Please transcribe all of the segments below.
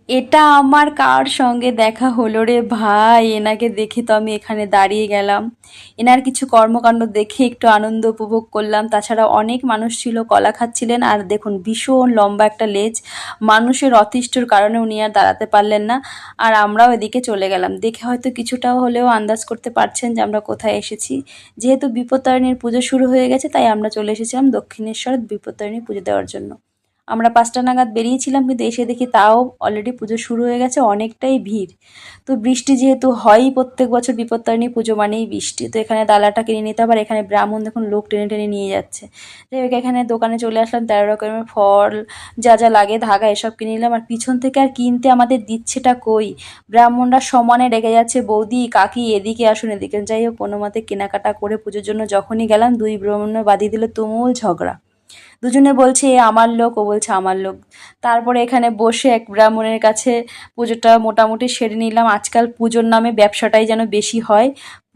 এটা আমার কার সঙ্গে দেখা হলো রে ভাই! এনাকে দেখে তো আমি এখানে দাঁড়িয়ে গেলাম। এনার কিছু কর্মকাণ্ড দেখে একটু আনন্দ উপভোগ করলাম। তাছাড়া অনেক মানুষ ছিল, কলা খাচ্ছিলেন। আর দেখুন ভীষণ লম্বা একটা লেজ, মানুষের অতিষ্ঠর কারণে উনি আর দাঁড়াতে পারলেন না। আর আমরাও এদিকে চলে গেলাম। দেখে হয়তো কিছুটা হলেও আন্দাজ করতে পারছেন যে আমরা কোথায় এসেছি। যেহেতু বিপত্তারিণীর পুজো শুরু হয়ে গেছে, তাই আমরা চলে এসেছিলাম দক্ষিণেশ্বর বিপত্তারিণী পুজো দেওয়ার জন্য। আমরা ৫টা নাগাদ বেরিয়েছিলাম, কিন্তু এসে দেখি তাও অলরেডি পুজো শুরু হয়ে গেছে, অনেকটাই ভিড়। তো বৃষ্টি যেহেতু হয়ই প্রত্যেক বছর, বিপত্তারিণী পুজো মানেই বৃষ্টি, তো এখানে ডালাটা কিনে নিতে হবে। আর এখানে ব্রাহ্মণ দেখুন লোক টেনে টেনে নিয়ে যাচ্ছে। যাই হোক, এখানে দোকানে চলে আসলাম, ১৩ রকমের ফল যা যা লাগে, ধাগা এসব কিনে নিলাম। আর পিছন থেকে আর কিনতে আমাদের দিচ্ছেটা কই, ব্রাহ্মণরা সমানে ডেকে যাচ্ছে, বৌদি কাকি এদিকে আসুন এদিকে। যাই হোক, কোনো মতে কেনাকাটা করে পুজোর জন্য যখনই গেলাম, দুই ব্রাহ্মণ বাঁধিয়ে দিল তুমুল ঝগড়া। দুজনে বলছে এ আমার লোক, ও বলছে আমার লোক। তারপরে এখানে বসে এক ব্রাহ্মণের কাছে পুজোটা মোটামুটি সেরে নিলাম। আজকাল পুজোর নামে ব্যবসাটাই যেন বেশি হয়।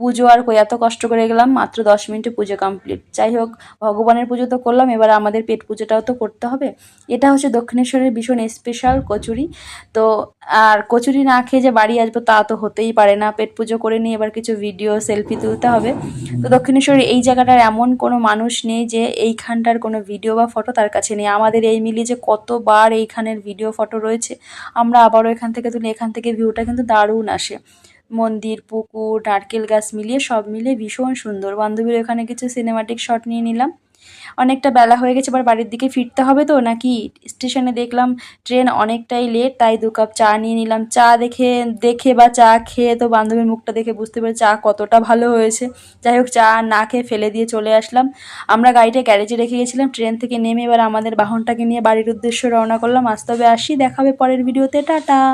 পুজো আর কই, এত কষ্ট করে গেলাম, মাত্র 10 মিনিটে পুজো কমপ্লিট। যাই হোক, ভগবানের পুজো তো করলাম, এবার আমাদের পেট পুজোটাও তো করতে হবে। এটা হচ্ছে দক্ষিণেশ্বরের ভীষণ স্পেশাল কচুরি। তো আর কচুরি না খেয়ে যে বাড়ি আসবো তা তো হতেই পারে না। পেট পুজো করে নিয়ে এবার কিছু ভিডিও সেলফি তুলতে হবে। তো দক্ষিণেশ্বরের এই জায়গাটার এমন কোনো মানুষ নেই যে এইখানটার কোনো ভিডিও বা ফটো তার কাছে নেই। আমাদের এই মিলিয়ে যে কতবার এইখানের ভিডিও ফটো রয়েছে, আমরা আবারও এখান থেকে তুলি। এখান থেকে ভিউটা কিন্তু দারুণ আসে, মন্দির, পুকুর, নারকেল গাছ মিলিয়ে সব মিলিয়ে ভীষণ সুন্দর। বান্ধবীর ওখানে কিছু সিনেমাটিক শট নিয়ে নিলাম। অনেকটা বেলা হয়ে গেছে, এবার বাড়ির দিকে ফিরতে হবে তো নাকি। স্টেশনে দেখলাম ট্রেন অনেকটাই লেট, তাই 2 কাপ চা নিয়ে নিলাম। চা দেখে দেখে বা চা খেয়ে তো বান্ধবীর মুখটা দেখে বুঝতে পেরে চা কতটা ভালো হয়েছে। যাই হোক, চা না খেয়ে ফেলে দিয়ে চলে আসলাম। আমরা গাড়িটা গ্যারেজে রেখে গেছিলাম। ট্রেন থেকে নেমে এবার আমাদের বাহনটাকে নিয়ে বাড়ির উদ্দেশ্যে রওনা করলাম। আজ তবে আসি, দেখা হবে পরের ভিডিওতে, টাটা।